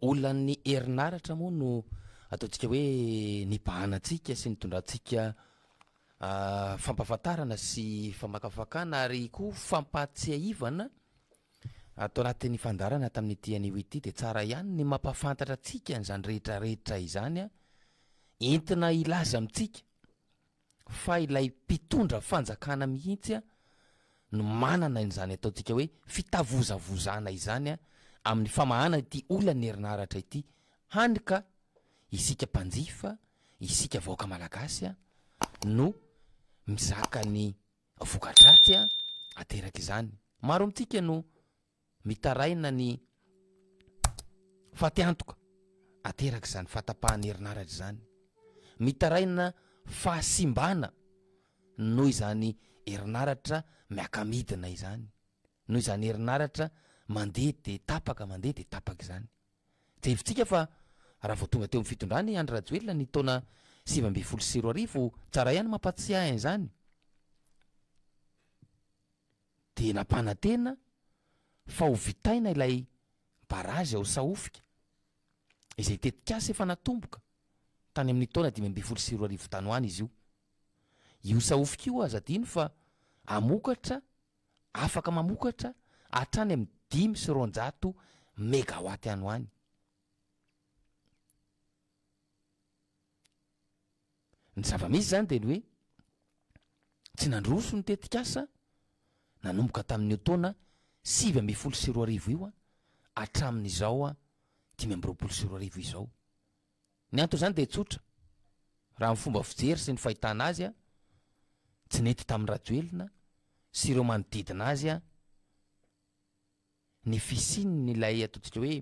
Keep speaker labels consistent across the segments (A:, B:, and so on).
A: Olany herinaratra moa no ataontsika hoe nibahanatsika sy nitondrantsika fampahafantarana sy famakafakana ary koa fampatsiahivana atao anatin'ny fandarana tamin'ity anio ity de tsara ihany ny mampafantatra atsika n'izany rehetrarehetra izany a entina ilaza amintsika fa ilay mpitondra fanjakana mihitsy a no manana n'izany ataontsika hoe fitavozavozana izany a amin'ny famahana ity olany herinaratra ity handika isika mpanjifa isika vahoaka malagasy a no mizaka ny vokadratsy a ateraka izany maro amintsika no mitaraina ny fatiantoka ateraka izany fatapahany herinaratra izany mitaraina fahasimbana noho izany herinaratra miakamidina izany noho izany herinaratra mandeha de tapaka mandeha de tapaka izany jevitsika fa raha vao tonga teo amin'ny fitondrany Andry Rajoelina ny taona 2024 tsara ihany mampatsiahy izany de nampanantena fa ho vitaina ilay barazy ao Sahofika izay tetikasa efa natomboka tany amin'ny taona 2024 tany ho any izy io Sahofika io azadino fa amokatra afaka mamokatra hatrany amin'ny 500 megawatt any ho any ny zava-misy zany de ny hoe tsy nandroso ny tetikasa nanomboka tamin'io taona 2024 io a hatramin'izao a 2024 izao ny antony zany de tsotra raha amin'ny fomba fijery sy ny fahitana azy a tsy nety tamin'ny Rajoelina sy ireo manodidina azy a ny fisininy ilay ataontsika hoe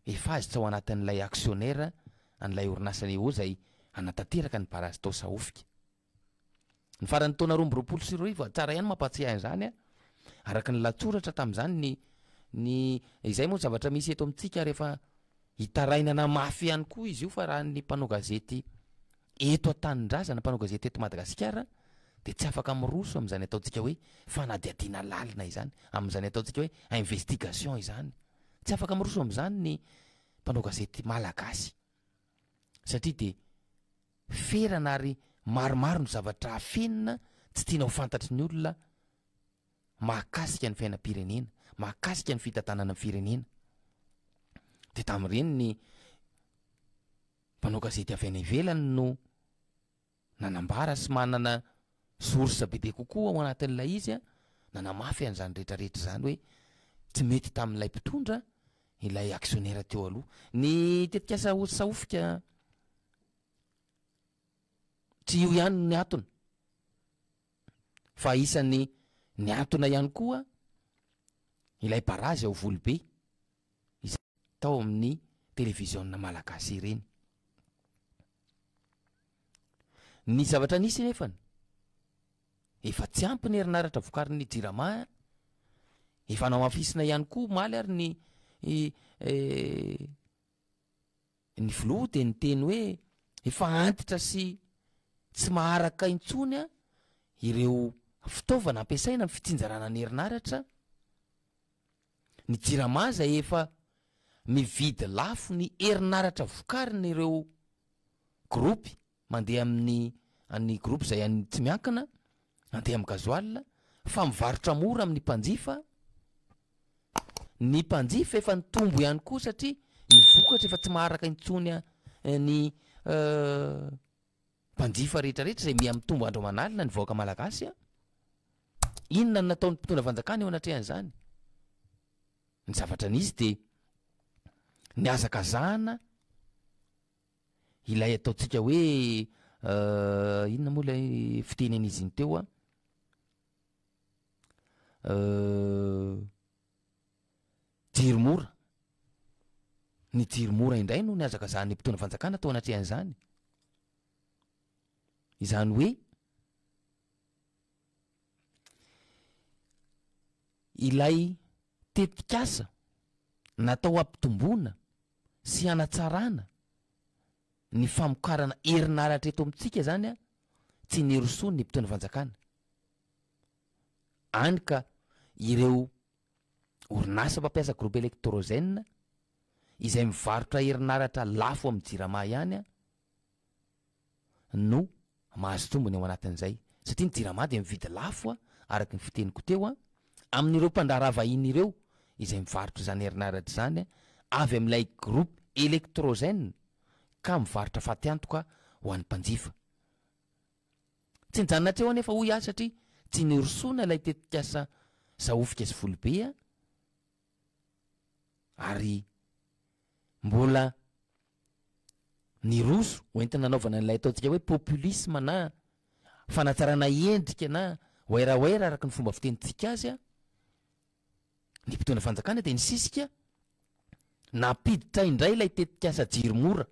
A: efa azy tsao anatin'ilay aksionera an'ilay orinasany eo zay anatanteraka ny barazy tao Sahofika ny farany taona 2024 tsara ihany mampatsiahy an'izany a araka ny latsoratra tamin'izany ny izay moa zavatra misy eto amintsika rehefa hitarainana mafy ihany koa izy io fa raha ny mpanao gazety eto an-tanindrazana mpanao gazety eto Madagasikara de tsy afaka miroso amin'izany ataontsika hoe fanadihadiana lalina izany amin'izany ataontsika hoe investigation izany tsy afaka miroso amin'izany ny mpanao gazety malagasy satria de ferana ary maromaro ny zavatra afenina tsy tiana ho fantatry ny olona mahakasika ny fiainam-pirenena mahakasika ny fitantanana ny firenena de tamin'ireny ny mpanao gazety avy any ivelany no nanambara sy manana source bebe kokoa ao anatin'ilay izy a nanamafy an'izany rehetrarehetra zany hoe tsy mety tamin'ilay mpitondra ilay aksionera teo aloha ny tetikasa Sahofika tsy io ihany ny antony fa isan'ny ny antona ihany koa ilay barazy ao Volobe izay tao amin'ny televiziona malagasy ireny ny zavatra nisy nefany efa tsy ampy ny herinaratra vokarin'ny Jirama efa namafisina ihany koa maly ary ny filoha de ny teny hoe efa antitra sy tsy maharaka intsony a ireo fitaovana ampiasaina amin'ny fitsinjarana ny herinaratra ny Jirama zay efa mividy lafo ny herinaratra vokariny ireo gropy mandeha amin'ny gropy zay tsy miankina mandeha amin'ny gazoil fa mivarotra mora amin'ny mpanjifa ny mpanjifa efa nitombo ihany koa satria ny vokatra efa tsy maharaka intsony ny mpanjifa rehetrarehetra zay miamitombo andro manalina ny vahoaka malagasy a inona ny nataon'ny mpitondra fanjakana eo anatrehan'izany ny zavatra nisy de ny azakazahana ilay ataontsika hoe inona moa ilay fitenen'izy iny teo a jiromora ny jiromora indray no ny azakazahany mpitondra fanjakana tao anatrehan'izany izany hoe ilay tetikasa natao ampitomboana sy hanatsarana ny famokarana herinaratra eto amintsika zany a tsy nirosony ny mpitondra fanjakana any ka ireo orinasa mpampiasa groupe électrogène izay mivarotra herinaratra lafo amin'ny jirama ihany no mahazo tombony ao anatin'izay satria ny jirama dia mividy lafo araky ny fiteniko teo amin'ireo mpandraharaha vahiny ireo izay mivarotra zany herinaratra zany avy amin'ilay groupe électrogène ka mivarotra faty-antoka ho an'ny mpanjifa tsy nijanona treo anefa hoy azy satria tsy nirosona ilay tetikasa zaofika sy volobe ary mbola niroso hoentina nanaovana n'ilay ataontsika hoe populisme na fanatsarana endrika na oeraoera araky ny fomba fitenitsika azy ny mpitondra fanjakana dia nisisika napiditra indray ilay tetikasa jiromora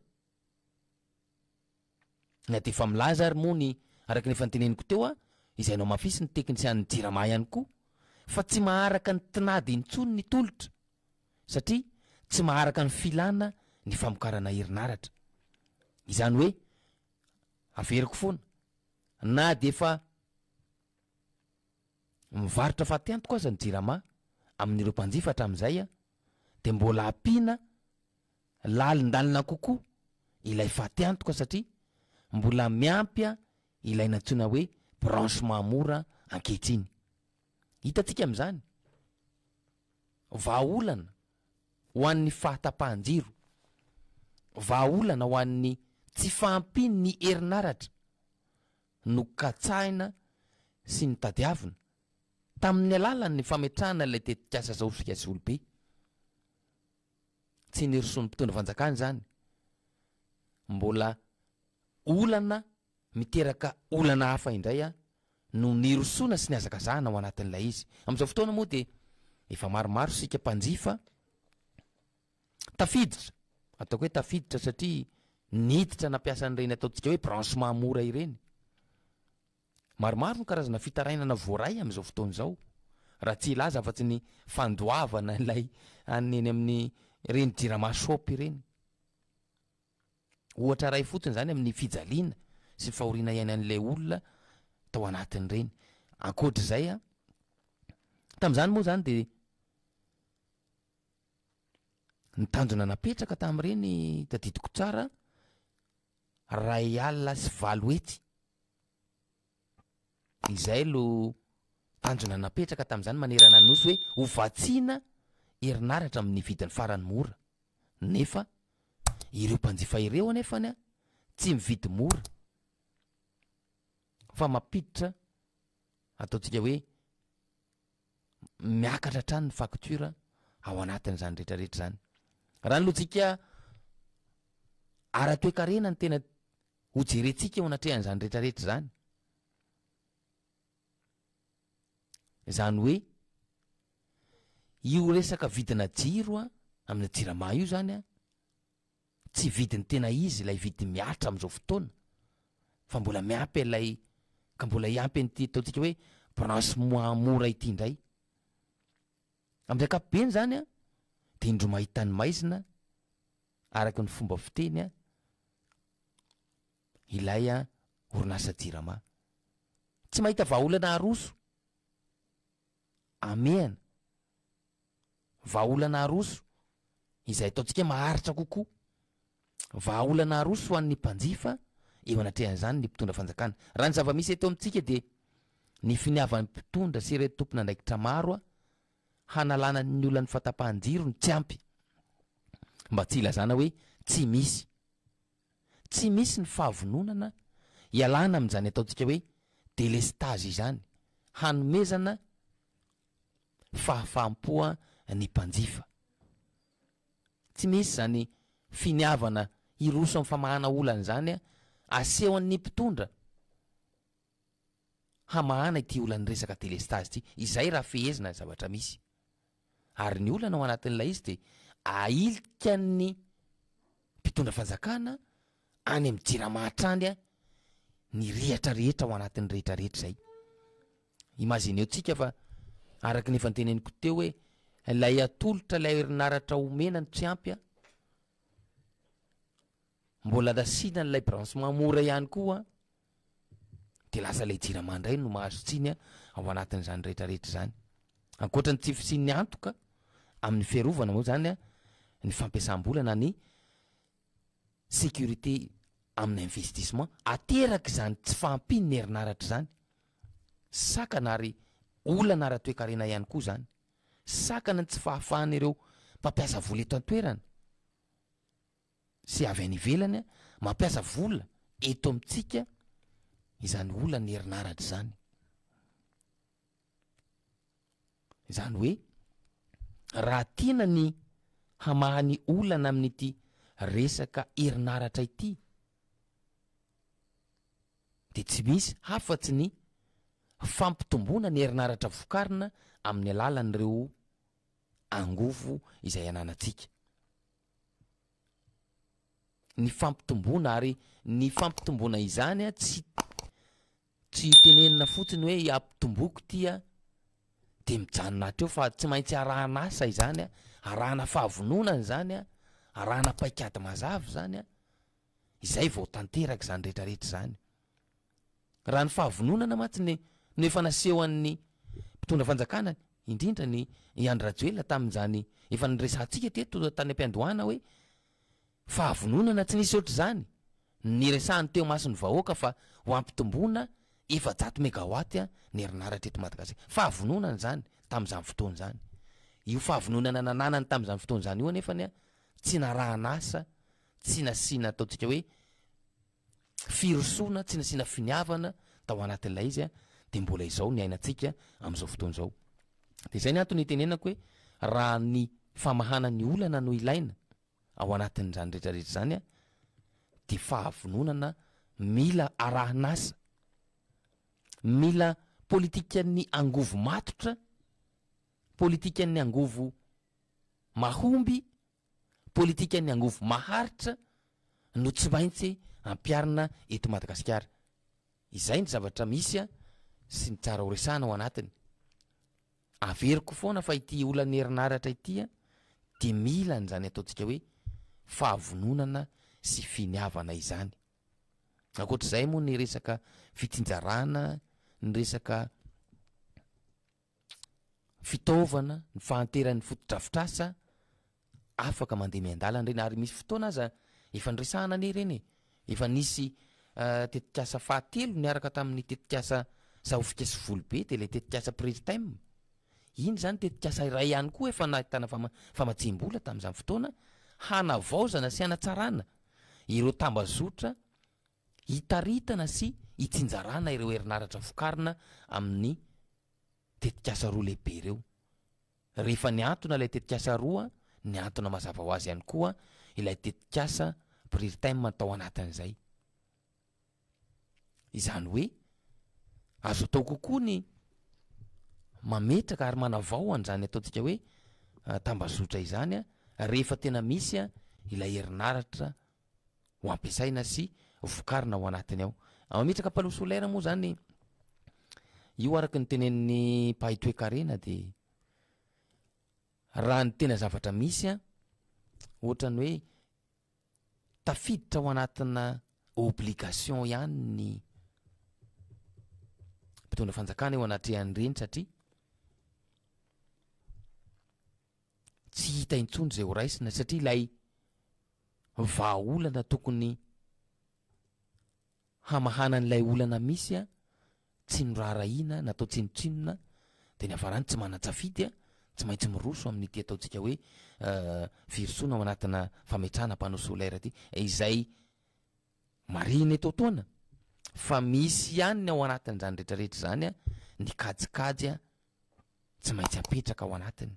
A: ny atefa milaza ary moa ny araky ny fanteneniko teo izay nao mafisy ny teknisian'ny jirama ihany koa fa tsy maharaka ny tinady intsony ny tolotra satria tsy maharaka ny filana ny famokarana herinaratra izany hoe averiko foana na dia efa mivarotra faty-antoka aza ny jirama amin'ireo mpanjifa hatramin'izay dia mbola ampiana lalindalina kokoa ilay faty-antoka satria mbola miampy ilay nantsona hoe branchement mora ankehitriny hitantsika amin'izany vahaolana ho an'ny fahatapahan-jiro vahaolana ho an'ny tsy fahampiny ny herinaratra no katsahina sy ny tadiavina tamin'ny alalany fametrahana ilay tetikasa zaofika sy olobe tsy niroson'ny mpitondra fanjakany zany mbola olana miteraka olana hafa indray no nirosona sy ny azakazahana ao anatin'ilay izy amin'izao fotoana moa dia efa maromaro sika mpanjifa tafiditra ataoko hoe tafiditra satria niditra nampiasa an'ireny ataontsika hoe branchement mora ireny maromaro ny karazana fitarainana voaray amin'izao fotoana izao raha tsy ilaza afa-tsy ny fandoavana ilay aneny amin'ny reny jirama shop ireny ohatra ray fotsiny zany amin'ny fijaliana sy fahoriana iainy an'ilay olona tao anatin'ireny ankoatra izay tamin'izany moa zany dia nitanjona napetraka tamin'ireny tadidiko tsara ray alina sy valoety izay lo tanjona napetraka tamin'izany manerana nosy hoe hovatsiana herinaratra amin'ny vidiny farany mora nefa ireo mpanjifa ireo anefany tsy mividy mora fa mampiditra ataontsika hoe miakatra trany ny facture ao anatin'izany rehetrarehetra zany raha ny lojika ara-toekarena ny tena hojerentsika eo anatrehan'izany rehetrarehetra zany zany hoe io resaka vidina jiro amin'ny jirama io zany tsy vidiny tena izy ilay vidy miatra amin'izao fotoana fa mbola miampy ilay ka mbola iampy an'ity ataontsika hoe branchement mora ity indray amin'izay kapobeny zany dia indro mahitany maizina araky ny fomba fiteny ilay orinasa jirama tsy mahita vahaolana aroso amehana vahaolana aroso izay ataontsika maharitra kokoa vahaolana aroso ho an'ny mpanjifa eo anatrehan'izany ny mpitondra fanjakana raha ny zava-misy eto amintsika dia ny finiavan'ny mpitondra sy ireto tompona andraikitra maro hanalana ny olany fatapahan-jiro ny tsy ampy mba tsy ilazana hoe tsy misy ny fahavononana ialana amin'izany ataontsika hoe délestage izany hanomezana fahafaham-poa ny mpanjifa tsy misy zany finiavana iroso amin'ny famahana olana zany aseho an'ny mpitondra hamahana ity olany resaka délestage ity izay raha fehezina zavatra misy ary ny olana ao anatin'ilay izy dia ailika ny mpitondra fanjakana any amin'ny jirama hatrany ny rihatra rehetra ao anatin'ny rehetrarehetra zay imagine tsika fa araky ny fanteneniko teo hoe ilay atolotra ilay herinaratra omena ny tsy ampy mbola dasina n'ilay branchement mora ihany koa dia lasa ilay jirama indray no mahazo tsiny ao anatin'izany rehetrarehetra zany ankoatra ny tsy fisin'ny antoka amin'ny fiarovana moa zany ny fampiasam-bola ny sécurité amin'ny investissement ateraky zany tsy fampiny ny herinaratra zany sakana ary olana ara-toekarena ihany koa zany sakana tsy fahafahana ireo mpampiasa vola eto an-toerana sy avy any ivelany mampiasa vola eto amintsika izany olana ny herinaratra zany izany hoe raha tiana ny hamahany olana amin'ity resaka herinaratra ity de tsy misy hafatsy ny fampitomboana ny herinaratra vokarina amin'ny alalan'ireo angovo izay ananantsika ny fampitomboana ary ny fampitomboana izany tsy tenenina fotsiny hoe ampitomboako tia de mijanona teo fa tsy maintsy arahana asa izany arahana fahavononana zany arahana paikady mazava zany izay vao tanteraka zany rehetrarehetra zany raha ny fahavononana matsiny no efa naseho an'ny mpitondra fanjakana indrindra ny Andry Rajoelina tamin'izany efa niresantsika teto tany am-piandohana hoe fahavononana tsy nisy ohatr' zany ny resahany teo masony vahoaka fa ho ampitomboana 700 mégawatt ny herinaratra eto Madagasikara fahavononana zany tamin'izany fotoana zany io fahavononana nananany tamin'izany fotoana zany io anefany tsy narahana asa tsy nasiana ataontsika hoe firosoana tsy nasiana finiavana tao anatin'ilay izy de mbola izao ny ainatsika amin'izao fotoana izao de zay ny antony itenenako hoe raha ny famahana ny olana no ilaina ao anatin'izany rehetrarehetra zany de fahavononana mila arahana asa mila politikan'ny angovo matotra politikan'ny angovo mahomby politikan'ny angovo maharitra no tsy maintsy ampiarina eto Madagasikara izay ny zavatra misy sy ny tsara horesana ao anatiny averiko foana fa ity olan'ny herinaratra ity de mila n'izany ataontsika hoe fahavononana sy finiavana izany ankoatr'izay moa ny resaka fitsinjarana ny resaka fitaovana ny fahanteran'ny fotodrafitrasa afaka mandeha miandalana reny ary misy fotoana aza efa niresahana ane reny efa nisy tetikasa fahatelo niaraka tamin'ny tetikasa Saofika sy Volobe de le tetikasa Préstème iny zany tetikasa iray ihany koa efa nahitana famatsim-bola tamin'izany fotoana hanavaozana sy hanatsarana ireo tambazotra hitaritana sy hitsinjarana ireo herinaratra vokarina amin'ny tetikasa roa lehibe ireo rehefa niantona ilay tetikasa roa niantona mazava ho azy ihany koa ilay tetikasa Préstème tao anatin'izay izany hoe azo atao kokoa ny mametraka ary manavao an'izany ataontsika hoe tambazotra izany rehefa tena misy ilay herinaratra ho ampiasaina sy vokarina ao anatiny ao mametraka paloha solaire moa zany io araky ny tenen'ny mpahay toe-karena de raha ny tena zavatra misy ohatrany hoe tafiditra ao anatina obligation ihany ny mpitondra fanjakana eo anatrehan'ny reny satria tsy hita intsony zay ho raisina satria ilay vahaolana tokony hamahanan'ilay olana misy tsy norarahina natao tsinotsinona de ny afarany tsy manan-tsafidy tsy maintsy miroso amin'ity ataontsika hoe virosoana ao anatina fametrahana panneau solaire ty izay mariny eto toana fa misy ihany ao anatin'izany rehetrarehetra zany ny kajikajy tsy maintsy apetraka ao anatiny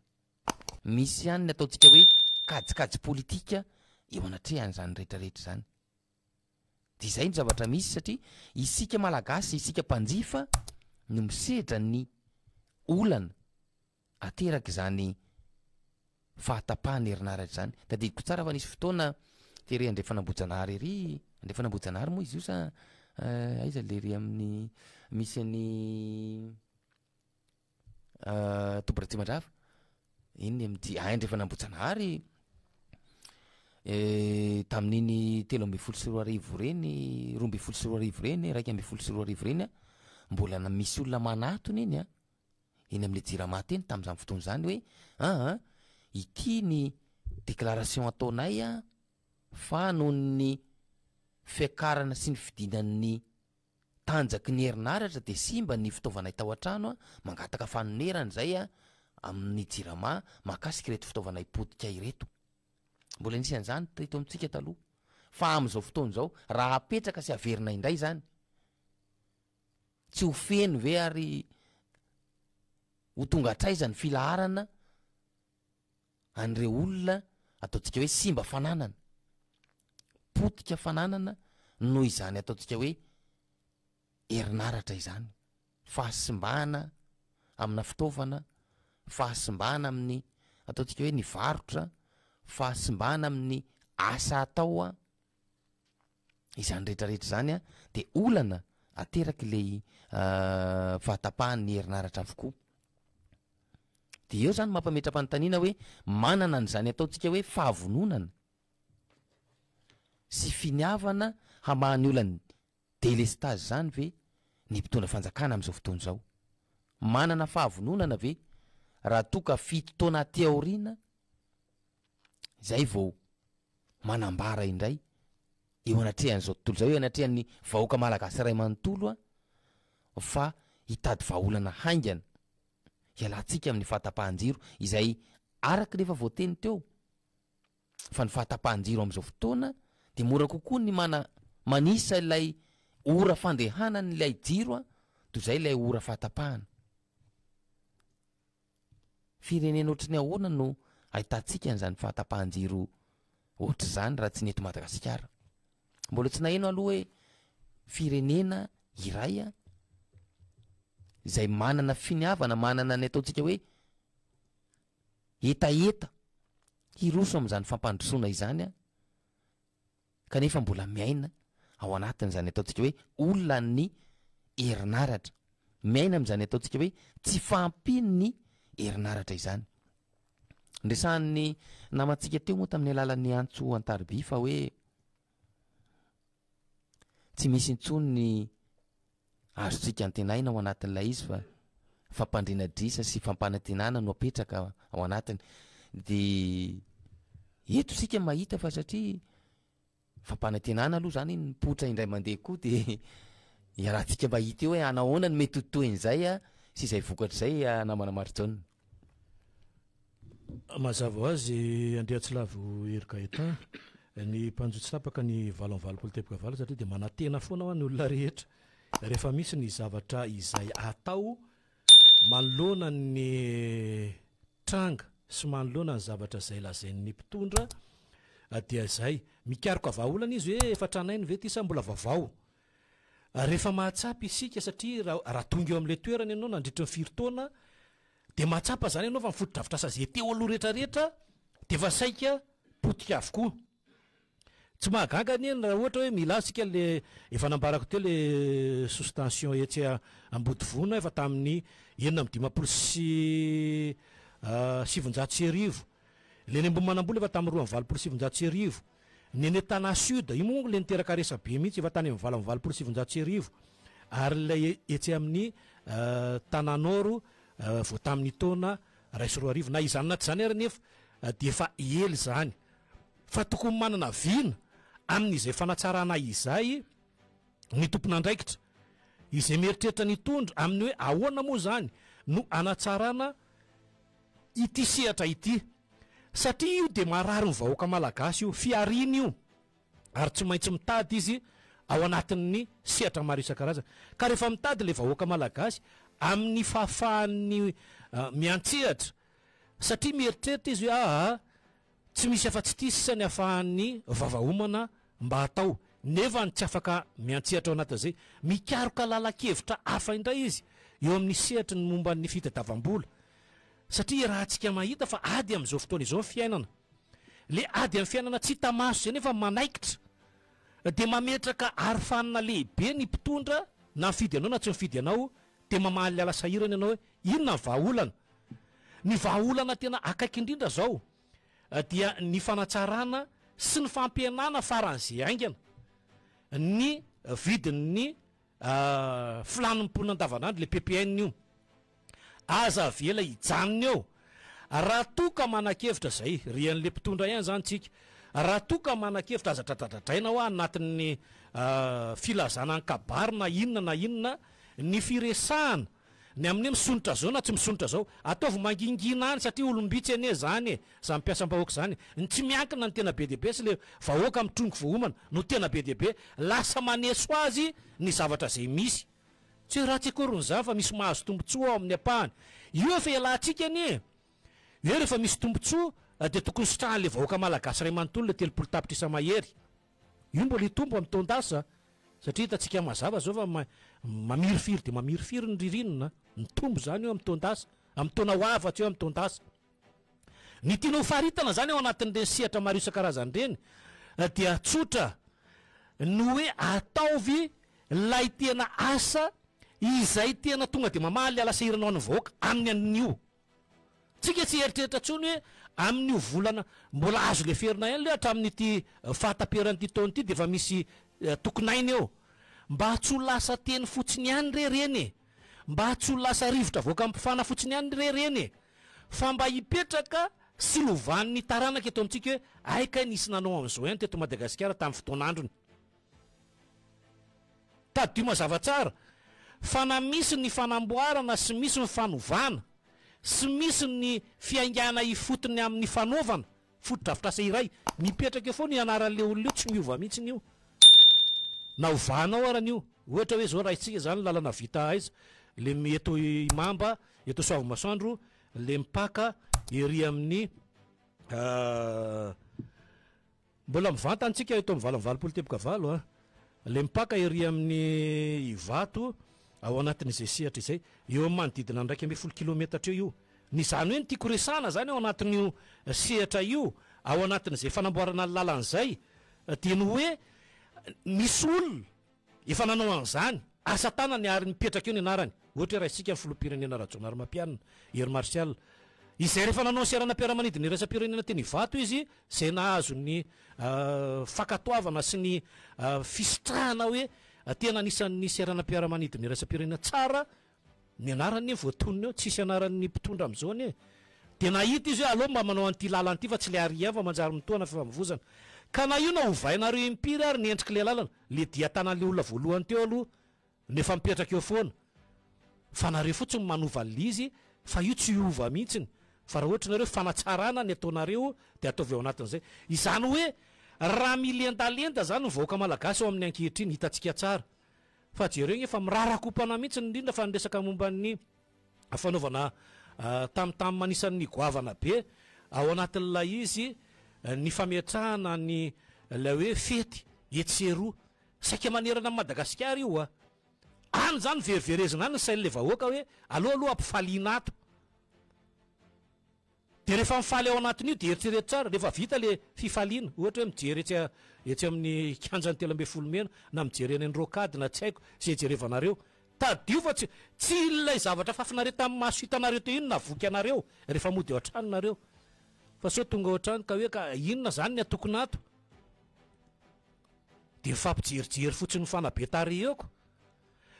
A: misy ihany ny ataontsika hoe kajikajy politika eo anatrehan'izany rehetrarehetra zany de izay ny zavatra misy satria isika malagasy isika mpanjifa no misedra ny olana ateraky zany fahatapahany herinaratra zany tadidiko tsara fa nisy fotoana tery andre fanambojanahary ery andre fanambojanahary moa izy io sa aiza le ry amin'ny misy any Tobratsimandrava iny amin'ny andre fanambojanahary tamin'iny 3.4 reny 2.4 reny 1.4 reny mbola na misy olona manatony iny iny amin'ny Jirama teny tamin'izany fotoana zany hoe ity ny déclaration ataonay fa nohony fiakarana sy ny fidinan'ny tanjaky ny herinaratra de simba ny fitaovana tao an-trano mangataka fanonerana zay amin'ny jirama mahakasika ireto fitaovana ipodika ireto. Mbola nisy an'izany teto amintsika taloha fa am'izao fotoana zao raha apetraka sy averina indray zany tsy ho feno ve ary ho tonga hatraizany filaharana an'ireo olona ataontsika hoe simba fananana, potika fananana noho izany ataontsika hoe herinaratra izany, fahasimbana amina fitaovana, fahasimbana amin'ny ataontsika hoe ny varotra, fahasimbana amin'ny asa atao izany rehetrarehetra zany de olana ateraky le fahatapahan'ny herinaratra avokoa. De eo zany mampametra-panontaniana hoe manana an'izany ataontsika hoe fahavononana sy finiavana hamahany olany délestage zany ve ny mpitondra fanjakana am'izao fotoana zao. Manana fahavononana ve raha toka fito taona aty aoriana zay vao manambara indray eo anatrehan'izao tontolo zao, eo anatrehan'ny vahoaka malagasy ray manontolo fa hitady vahaolana haingana hialantsika amin'ny fahatapahan-jiro izay araky rehefa voateny teo fa ny fahatapahan-jiro am'izao fotoana de mora kokoa ny manisa ilay ora fandehanany ilay jiro toy izay ilay ora fahatapahana. Firenena ohatrany ahoana no ahitantsika an'izany fahatapahan-jiro ohatr' zany raha tsy ny eto Madagasikara. Mbola tsy naheno aloha hoe firenena iray izay manana finiavana, manana ny ataontsika hoe etaeta hiroso am'izany fampandrosoana izany kanefa mbola miaina ao anatin'izany ataontsika hoe olona ny herinaratra, miaina am'izany ataontsika hoe tsy fampiny herinaratra izany. Ndresan'ny namantsika teo moa tamin'ny alalan'ny antso Antariby fa hoe tsy misy intsony ny azontsika antenaina ao anatin'ilay izy fa fampandrinadrisa sy fampanantenana no apetraka ao anatiny. De eto sika mahita fa satria fampanantenana aloha zany nipotra indray mandeha koa de rahantsika mahita eo hoe anahoana ny mety totoin'izay sy izay vokatra izay namana Marjona.
B: Mazava ho azy Andriatsilavo Hery Gaëtan ny mpanjotsy tapaka ny valonvalopolo tepika valo satria de manantena foana ho ny olona rehetra rehefa misy ny zavatra izay atao manoloana ny tranga sy manoloana ny zavatra izay lazain'ny mpitondra dia zay mikaroka vahaolana izy hoe efa tranainy ve ty sa mbola vaovao. Rehefa mahatsapy isika satria raha tonga eo amin'ilay toerana ianao nandritra ny firy-taona de mahatsapa zany ianao fa mifoto-drafitrasa zay teo aloha rehetrarehetra de fa saika potika avokoa. Tsy mahagaga anie raha ohatra hoe mila sika le efa nambarako teo le suspension etsy Ambodivona efa tamin'ny 1995 sivinjato sy arivo, le ny Ambohimanambola efa tamin'ny 1997 sy arivo, ny Netana Sud io moa le niteraka resa be mihitsy efa tany amin'ny 1997 sy arivo, ary le etsy amin'ny Tananoro vao tamin'ny taona 2010 na izany na tsy zany ary nefa de efa ely zany fa tokony manana vina amin'izay fanatsarana izay ny tompon'andraikitra izay mieritreritra ny tondra amin'ny hoe ahoana moa zany no anatsarana ity sehatra ity, satria io de marary ny vahoaka malagasy io, fiariny io ary tsy maintsy mitady izy ao anatin'ny sehatra maro isan-karazany. Ka rehefa mitady le vahoaka malagasy amin'ny fahafahan'ny miantsehatra satria mieritreritra izy hoe tsy misy afa-tsy ty sisa ny afahan'ny vavahomana mba atao nefa ny tsy afaka miantsehatra ao anatin'izay mikaroka lala-kevitra hafa indray izy eo amin'ny sehatra ny momba ny fitadiavam-bola. Satria raha antsika mahita fa ady amin'izao fotoana izao ny fiainana, le ady amin'ny fiainana tsy tamaso zay nefa manaikitra de mametraka arofanina lehibe ny mpitondra na mifidy anao na tsy mifidy anao de mamaly ala sahirana ianao hoe inona ny vahaolana. Ny vahaolana tena akaiky indrindra zao dia ny fanatsarana sy ny fampianana faran'izay aingana ny vidin'ny filanimponina andavanandro le PPN io aza avela hijanona eo raha toka manan-kevitra zay rian'le mpitondra ihany zany tsika raha toka manan-kevitra aza tratratratraina ho anatin'ny filazana ankabary na inona ny firesahana ny amin'ny misonitra zao na tsy misonitra zao ataovy mangingina any satria olombitsy ane zany za mpiasam-bahoaka zany ny tsy miankina ny tena be deaibe sy le vahoaka mitrongo vohomana no tena be deaibe lasa maneso azy ny zavatra zay misy tsy raha tsy akorony zany fa misy mahazo tombotsoa ao amin'ny apahany io efa ialantsika anie io rehefa misy tombotsoa de tokony sitran'le vahoaka malagasy ray manontolo le 3 tapitra isa-mahery io mbola hitombo amin'ny tondasa satria hitatsika mazava zao fa mamirifiry de mamirifiry ny ririnina ny tombo zany eo amin'ny tondasa amin'ny taona ho afa tsy eo amin'ny tondasa ny tiana ho faritana zany ao anatin'ireny sehatra maro isan-karazany reny dia tsotra no hoe ataovy lay tena asa izay tena tonga de mamaly alasahiranao ny vahoaka amin'ny an'io tsika tsy eritreritra tsony hoe amin'io volana mbola azo le ferina ihany le hatramin'ity fahataperan'ity taona ity de fa misy tokonainy eo mba tsy ho lasa teny fotsiny ihany rereny mba tsy ho lasa rivotra voaka ampifana fotsiny ihany rereny fa mba hipetraka sy lovan'ny taranaka eto amintsika hoe aika nisy nanao am'izao ihany teto Madagasikara tamin'ny fotoan'androny tadio mazava tsara fa na misy ny fanamboarana sy misy ny fanovana sy misy ny fiaingana ifotony amin'ny fanaovana fotodrafitrasa iray mipetraka eo foana ianaran'le olona io tsy miova mihitsy io na ovanao aran'io ohatra hoe zao raha itsika zany lalana vita aiza le eto Imamba eto Soavimasoandro le mipaka ery amin'ny mbola mivanta antsika eto amin'ny valopolo teboka valo le mipaka ery amin'ny Ivato ao anatin'izay sehatra izay eo amin'ny manodidina 110 kilometatra eo io ny zany hoe ny tiako resana zany ao anatin'io sehatra io ao anatin'izay fanamboarana lalan'izay dia ny hoe misy olona efa nanao an'izany asa tanany ary mipetraka eo ny anarany ohatra hoe raha isika ny filoham-pirenena Rajaonary Mapianina Air Martial izay rehefa nanao seranam-piaramanidina ny raisam-pirenena teny Ivato izy zay nahazo ny fakatoavana sy ny fisitrahana hoe tena anisan'ny seranam-piaramanidina ny raisam-pirenena tsara ny anarany voatonony eo tsisy anaran'ny mpitondra am'izao anie de nahita izy hoe aloha mba manao an'ity lalana ity fa tsy le ary fa manjary mitoana fifamivozana ka na io na hovainareo impiry ary niendriky le lalana le dia tanan'le olona voalohany teo aloha nefa mipetraka eo foana fa nareo fotsiny manova lizy fa io tsy ova mihitsiny fa raha ohatra nareo fanatsarana ny ataonareo de ataovy ao anatin'izay izany hoe raha milendalenda zany nyvahoaka malagasy ao amin'ny ankehitriny hitantsika tsara fa jereo efa mirarakopana mihitsy indrindra fa niresaka momban'ny fanaovana tamtam manisan'ny goavana be ao anatin'ilay izy ny fametrahana ny la hoe fety etseroa saika manerana amin'ny Madagasikara io any zany veriverezina any ny sain'le vahoaka hoe aloha ampifaliana ato de rehefa mifaly ao anatin'io de eritrereto tsara rehefa vita le fifaliana ohatra hoe mijery etsy amin'ny kianjany 13 mena na mijery any rokady na tsy haiko zay jerevanareo tadio fa tsy ilay zavatra fafinareo tamin'ny maso hitanareo teo ino na voky anareo rehefa mody ao an-tranonareo fa sao tonga ao an-trano ka hoe ka inona zany ny atokony ato de mifampijerijery fotsiny fanabetary eoko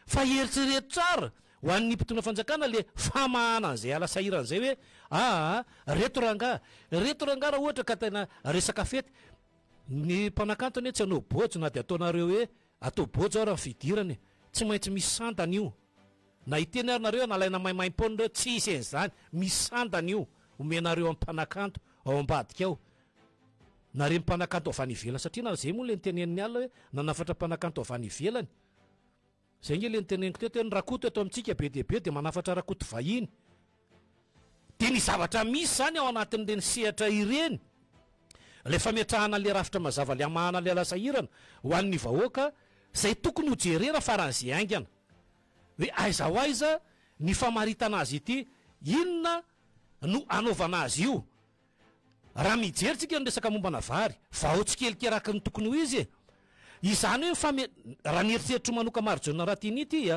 B: fa eritrereto tsara ho an'ny mpitondra fanjakana le famahana an'izay alasahiran'izay hoe reto ranga raha ohatra ka tena resaka fety ny mpanakantony tsy anao bojo na de ataonareo hoe atao bojo ao raha fidirany tsy maintsy misy sandany io na iteny ary nareo nalaina maimaim-pony reo tsy isy en'izany misy sandany io omenareo amin'ny mpanakanto ao ambadika ao nare mpanakanto avany ivelany satria na zay moa le nitenen'ny alina hoe nanafatra mpanakanto avany ivelany zay nge le niteneniko teto hoe ny rakoto eto amintsika be deaibe de manafatra rakoto vahiny de ny zavatra misy zany ao anatin'ireny sehatra ireny le fametrahana le rafitra mazava le amahana le alasahirana ho an'ny vahoaka zay tokony ho jerena faran'izay aingana hoe aiza ho aiza ny famaritana azy ity inona no anaovana azy io raha mijery tsika ny resaka mombana vary vahotsikelikeraky ny tokony ho izy izany hoe raha nieritseritro manoka marojona raha tiany ity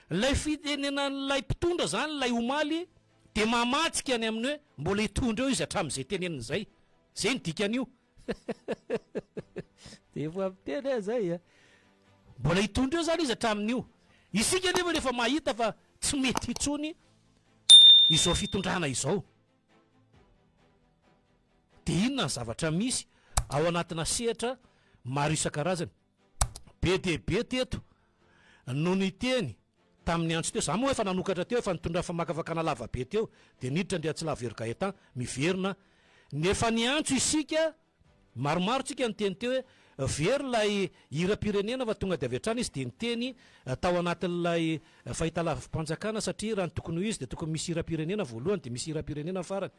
B: lay fitenena n'lay mpitondra zany lay omaly de mamatsika any amin'ny hoe mbola hitondra eo izy hatramin'izay tenenin'izay zay ny dikan'io de voamiteny zay mbola hitondra eo zany izy hatramin'io isika nefa rehefa mahita fa tsy mety hitsony izao fitondrana izao de inona ny zavatra misy ao anatina sehatra maro isan-karazany be de be teto no ny teny tamin'ny antso teo za moa efa nanokatra teo efa nitondra famakafakana lavabe teo de niditra ndrea tsy lavery Gaetan miverina nefa ny antso isika maromaro tsika nyteny teo hoe very lay hira-pirenena fa tonga de avy hatrany izy de niteny tao anatin'lay fahitalavim-panjakana satria raha ny tokony ho izy de tokony misy hira-pirenena voalohany de misy hira-pirenena farany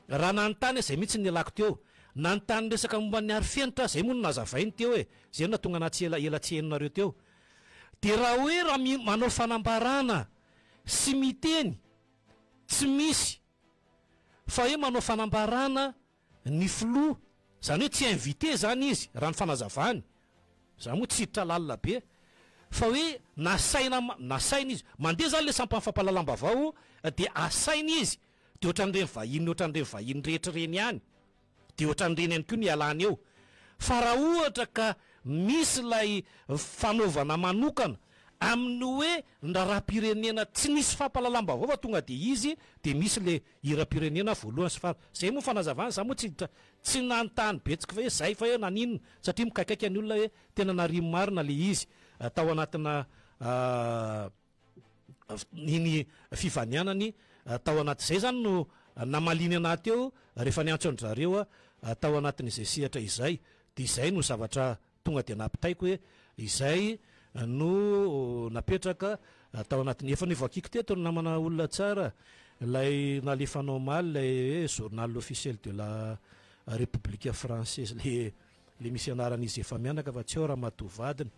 B: raha nanontany zay mihitsy nylako teo nanontany resaka momba ny arifenitra zay moa no nazavainy teo hoe zay na tonga anaty ela tsy henonareo teo de raha hoe raha manao fanambarana sy miteny tsy misy fa hoe manao fanambarana ny filoha zany hoe tsy invité zany izy raha ny fanazavany za moa tsy hiditra lalina be fa hoe nasaina izy mandeha zany le sampany fampalalam-bavao de asaina izy de ohatran'ireny vahiny rehetrareny ihany de ohatran'ireny ihany koa ny alany eo fa raha ohatra ka misy lay fanaovana manokana amin'ny hoe ndrara-pirenena tsy nisy fampalalam-bavao fa tonga de izy de misy le hira-pirenena voalohany sy fara zay moa fanazavana za moa tsy nanontany betsika fa hoe zay fa hoe naninona satria mikaikaiky any olona hoe tena narimo marina le izy tao anatina iny fivanianany tao anaty zay zany no namaliny anaty eo rehefa niantso an zareo tao anatin'izay sehatra izay de izay no zavatra tonga de nampitaiko hoe izay no napetraka tao anatin'ny efa nivoakiko teto no namana olona tsara lay nalefanao maly lay hoe journal officiel de la république française le misy anaran'izy efa mianaka fa tsy ao raha matovadiny